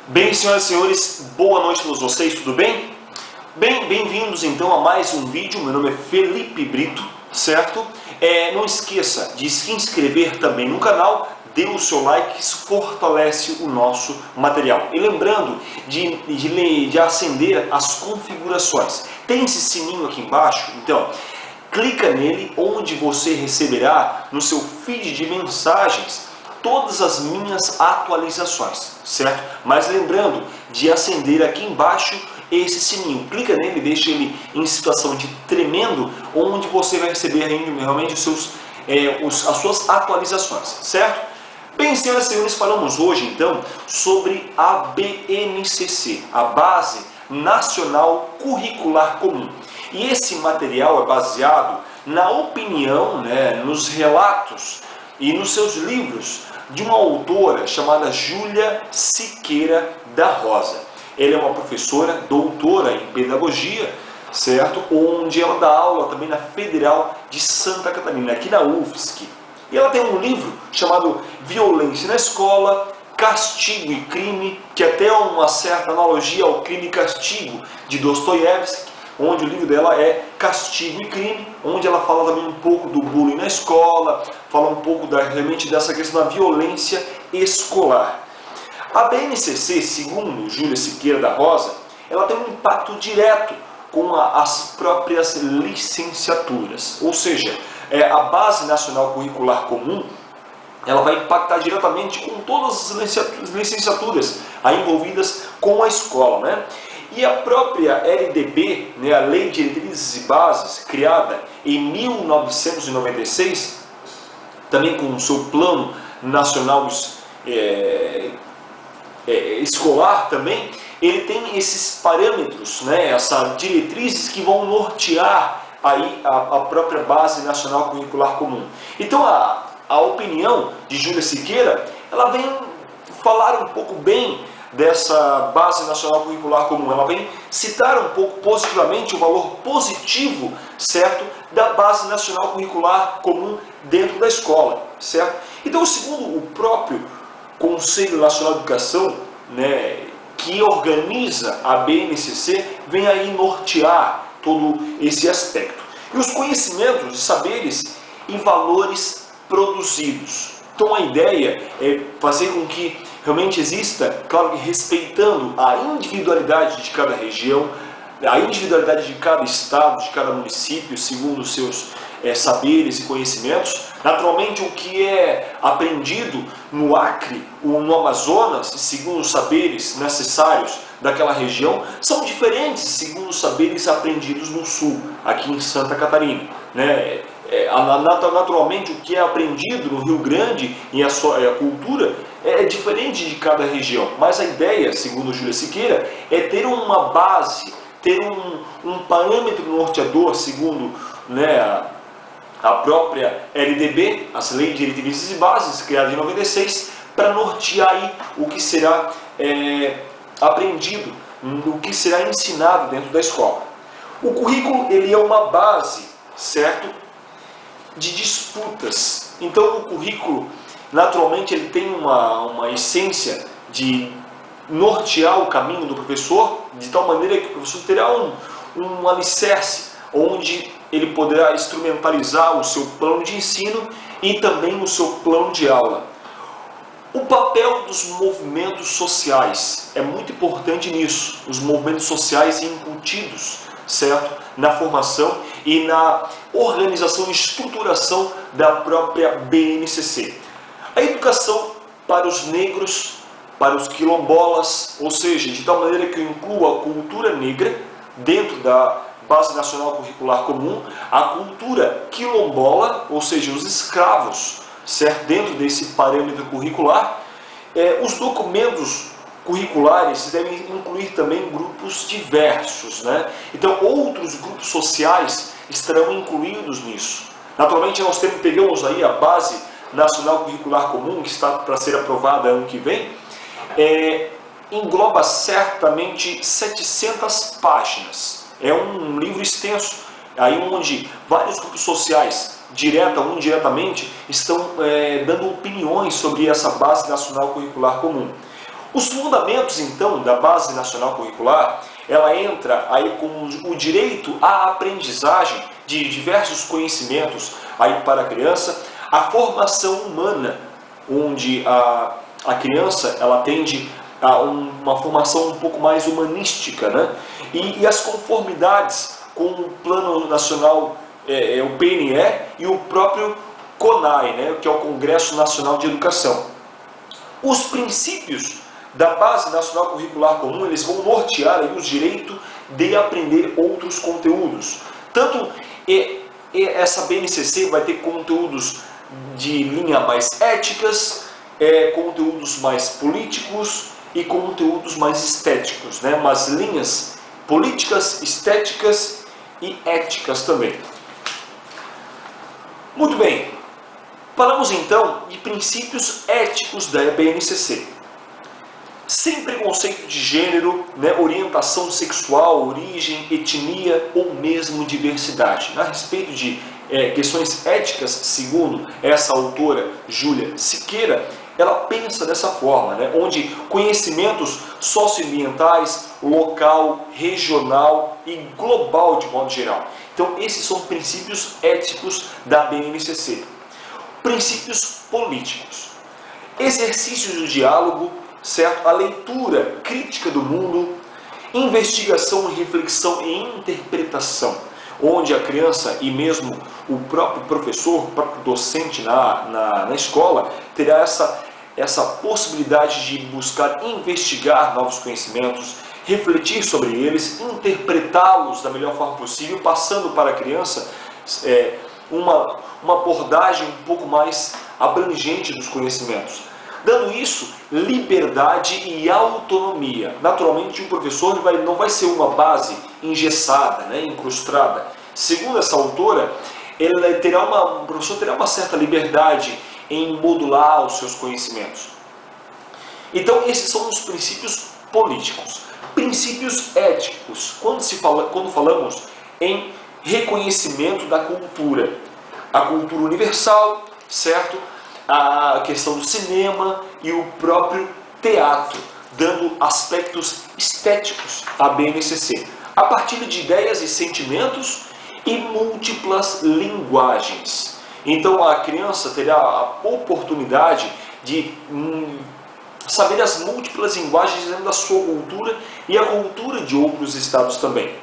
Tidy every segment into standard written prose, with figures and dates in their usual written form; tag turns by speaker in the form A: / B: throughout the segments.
A: Bem, senhoras e senhores, boa noite a todos vocês, tudo bem? Bem-vindos então a mais um vídeo. Meu nome é Felipe Brito, certo? Não esqueça de se inscrever também no canal, dê o seu like, isso fortalece o nosso material. E lembrando de acender as configurações. Tem esse sininho aqui embaixo, então clica nele, onde você receberá no seu feed de mensagens todas as minhas atualizações, certo? Mas lembrando de acender aqui embaixo esse sininho, clica nele, deixa ele em situação de tremendo, onde você vai receber realmente as suas atualizações, certo? Bem, senhoras e senhores, falamos hoje então sobre a BNCC, a Base Nacional Curricular Comum. E esse material é baseado na opinião, nos relatos e nos seus livros de uma autora chamada Júlia Siqueira da Rosa. Ela é uma professora, doutora em pedagogia, certo? Onde ela dá aula também na Federal de Santa Catarina, aqui na UFSC. E ela tem um livro chamado Violência na Escola, Castigo e Crime, que até é uma certa analogia ao Crime e Castigo de Dostoiévski, onde o livro dela é Castigo e Crime, onde ela fala também um pouco do bullying na escola, fala um pouco realmente dessa questão da violência escolar. A BNCC, segundo Júlia Siqueira da Rosa, ela tem um impacto direto com as próprias licenciaturas, ou seja, a Base Nacional Curricular Comum, ela vai impactar diretamente com todas as licenciaturas aí envolvidas com a escola, né? E a própria LDB, a Lei de Diretrizes e Bases, criada em 1996, também com o seu Plano Nacional Escolar também, ele tem esses parâmetros, essas diretrizes que vão nortear aí a própria Base Nacional Curricular Comum. Então a opinião de Júlia Siqueira, ela vem falar um pouco bem dessa Base Nacional Curricular Comum. Ela vem citar um pouco positivamente o valor positivo, certo, da Base Nacional Curricular Comum dentro da escola, certo? Então, segundo o próprio Conselho Nacional de Educação, que organiza a BNCC, vem aí nortear todo esse aspecto. E os conhecimentos, saberes e valores produzidos. Então a ideia é fazer com que realmente exista, claro que respeitando a individualidade de cada região, a individualidade de cada estado, de cada município, segundo os seus saberes e conhecimentos. Naturalmente, o que é aprendido no Acre ou no Amazonas, segundo os saberes necessários daquela região, são diferentes segundo os saberes aprendidos no Sul, aqui em Santa Catarina, Naturalmente, o que é aprendido no Rio Grande e a cultura é diferente de cada região, mas a ideia, segundo Júlia Siqueira, é ter uma base, ter um parâmetro norteador, segundo a própria LDB, as Leis de Diretrizes e Bases, criada em 96, para nortear aí o que será aprendido, o que será ensinado dentro da escola. O currículo, ele é uma base, certo, de disputas. Então o currículo, naturalmente, ele tem uma essência de nortear o caminho do professor, de tal maneira que o professor terá um alicerce, onde ele poderá instrumentalizar o seu plano de ensino e também o seu plano de aula. O papel dos movimentos sociais é muito importante nisso, os movimentos sociais incutidos, certo? Na formação e na organização e estruturação da própria BNCC. A educação para os negros, para os quilombolas, ou seja, de tal maneira que inclua a cultura negra dentro da Base Nacional Curricular Comum, a cultura quilombola, ou seja, os escravos, certo? Dentro desse parâmetro curricular. Os documentos curriculares devem incluir também grupos diversos, Então, outros grupos sociais estarão incluídos nisso. Naturalmente, nós pegamos aí a Base Nacional Curricular Comum, que está para ser aprovada ano que vem, engloba certamente 700 páginas. É um livro extenso, aí onde vários grupos sociais, direta ou indiretamente, estão dando opiniões sobre essa Base Nacional Curricular Comum. Os fundamentos, então, da Base Nacional Curricular, ela entra aí com o direito à aprendizagem de diversos conhecimentos aí para a criança, a formação humana, onde a criança ela tende a uma formação um pouco mais humanística, né? E as conformidades com o Plano Nacional, o PNE e o próprio CONAE, né? Que é o Congresso Nacional de Educação. Os princípios da Base Nacional Curricular Comum, eles vão nortear aí o direito de aprender outros conteúdos. Tanto essa BNCC vai ter conteúdos de linha mais éticas, conteúdos mais políticos e conteúdos mais estéticos, né? Mas linhas políticas, estéticas e éticas também. Muito bem, falamos então de princípios éticos da BNCC. Sem preconceito de gênero, né, orientação sexual, origem, etnia ou mesmo diversidade. A respeito de questões éticas, segundo essa autora, Júlia Siqueira, ela pensa dessa forma, né, onde conhecimentos socioambientais, local, regional e global de modo geral. Então, esses são princípios éticos da BNCC. Princípios políticos. Exercícios do diálogo, certo? A leitura crítica do mundo, investigação, reflexão e interpretação, onde a criança e mesmo o próprio professor, o próprio docente na escola, terá essa possibilidade de buscar investigar novos conhecimentos, refletir sobre eles, interpretá-los da melhor forma possível, passando para a criança uma abordagem um pouco mais abrangente dos conhecimentos. Dando isso, liberdade e autonomia. Naturalmente, o professor não vai ser uma base engessada, né, incrustada. Segundo essa autora, o professor terá uma certa liberdade em modular os seus conhecimentos. Então, esses são os princípios políticos. Princípios éticos. Quando falamos em reconhecimento da cultura. A cultura universal, certo? A questão do cinema e o próprio teatro, dando aspectos estéticos à BNCC. A partilha de ideias e sentimentos e múltiplas linguagens. Então a criança terá a oportunidade de saber as múltiplas linguagens dentro da sua cultura e a cultura de outros estados também.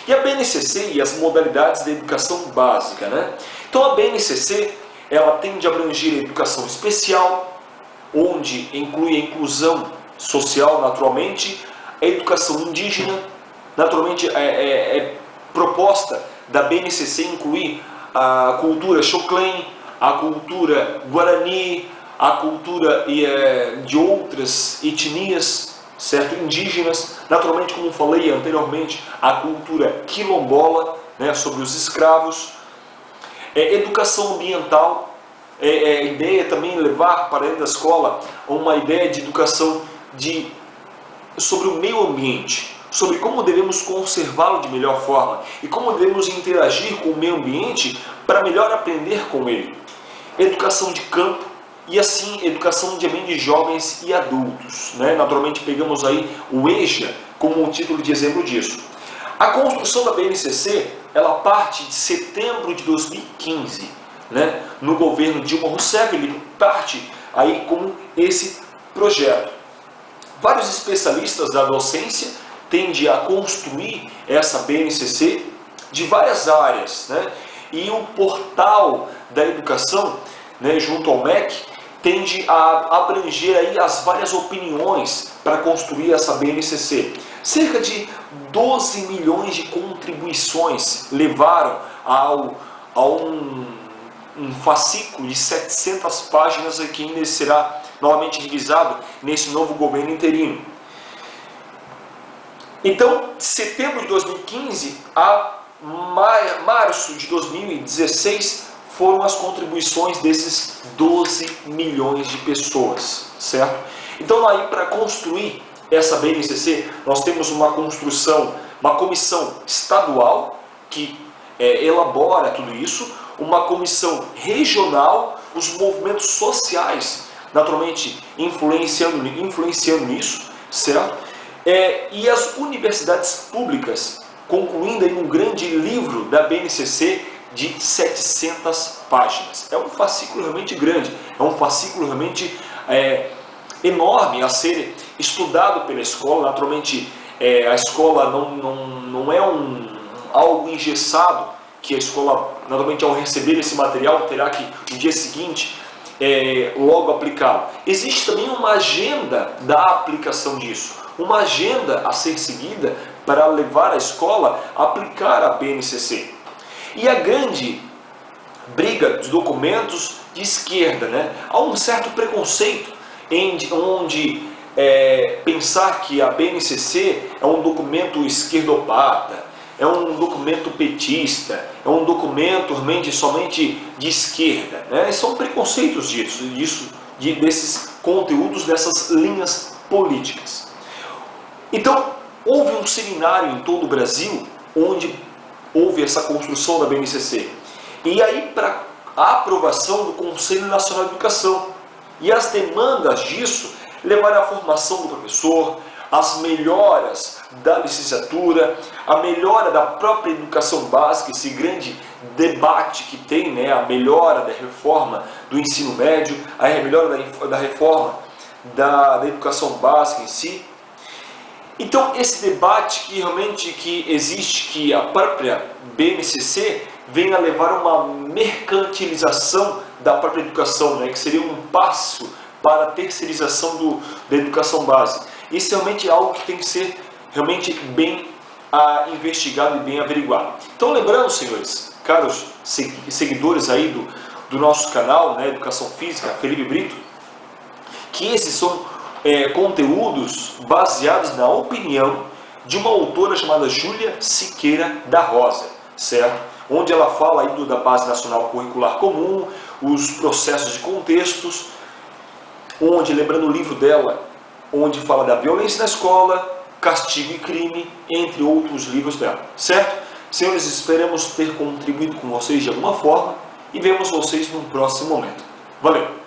A: E a BNCC e as modalidades da educação básica, né? Então a BNCC ela tende a abranger a educação especial, onde inclui a inclusão social, naturalmente, a educação indígena, naturalmente proposta da BNCC incluir a cultura Xoclen, a cultura Guarani, a cultura de outras etnias, certo? Indígenas, naturalmente, como falei anteriormente, a cultura quilombola, né, sobre os escravos. Educação ambiental, a ideia também levar para dentro da escola uma ideia de educação sobre o meio ambiente, sobre como devemos conservá-lo de melhor forma e como devemos interagir com o meio ambiente para melhor aprender com ele. Educação de campo e assim educação também de jovens e adultos, né? Naturalmente pegamos aí o EJA como um título de exemplo disso. A construção da BNCC ela parte de setembro de 2015, né? No governo Dilma Rousseff, ele parte aí com esse projeto. Vários especialistas da docência tendem a construir essa BNCC de várias áreas, né? E o portal da educação, né, junto ao MEC, tende a abranger aí as várias opiniões para construir essa BNCC. Cerca de 12 milhões de contribuições levaram a um fascículo de 700 páginas que ainda será novamente revisado nesse novo governo interino. Então, de setembro de 2015 a março de 2016 foram as contribuições desses 12 milhões de pessoas, certo? Então, aí para construir essa BNCC, nós temos uma construção, uma comissão estadual que elabora tudo isso, uma comissão regional, os movimentos sociais naturalmente influenciando nisso, certo? E as universidades públicas, concluindo aí um grande livro da BNCC de 700 páginas. É um fascículo realmente grande, é um fascículo realmente enorme a ser estudado pela escola. Naturalmente, a escola não é algo engessado, que a escola, naturalmente, ao receber esse material, terá que, no dia seguinte, logo aplicá-lo. Existe também uma agenda da aplicação disso, uma agenda a ser seguida para levar a escola a aplicar a BNCC. E a grande briga dos documentos de esquerda, né? Há um certo preconceito onde pensar que a BNCC é um documento esquerdopata, é um documento petista, é um documento realmente somente de esquerda, né? São preconceitos desses conteúdos, dessas linhas políticas. Então, houve um seminário em todo o Brasil onde houve essa construção da BNCC. E aí, para a aprovação do Conselho Nacional de Educação. E as demandas disso levaram à formação do professor, as melhoras da licenciatura, a melhora da própria educação básica, esse grande debate que tem, né, a melhora da reforma do ensino médio, a melhora da reforma da educação básica em si. Então, esse debate que existe, que a própria BNCC vem a levar uma mercantilização da própria educação, né, que seria um passo para a terceirização da educação básica. Isso realmente é algo que tem que ser realmente bem investigado e bem averiguado. Então, lembrando, senhores, caros seguidores aí do nosso canal, né, Educação Física, Felipe Brito, que esses são conteúdos baseados na opinião de uma autora chamada Júlia Siqueira da Rosa, certo? Onde ela fala aí da Base Nacional Curricular Comum, os processos de contextos, onde, lembrando o livro dela, onde fala da violência na escola, castigo e crime, entre outros livros dela, certo? Senhores, esperamos ter contribuído com vocês de alguma forma e vemos vocês num próximo momento. Valeu!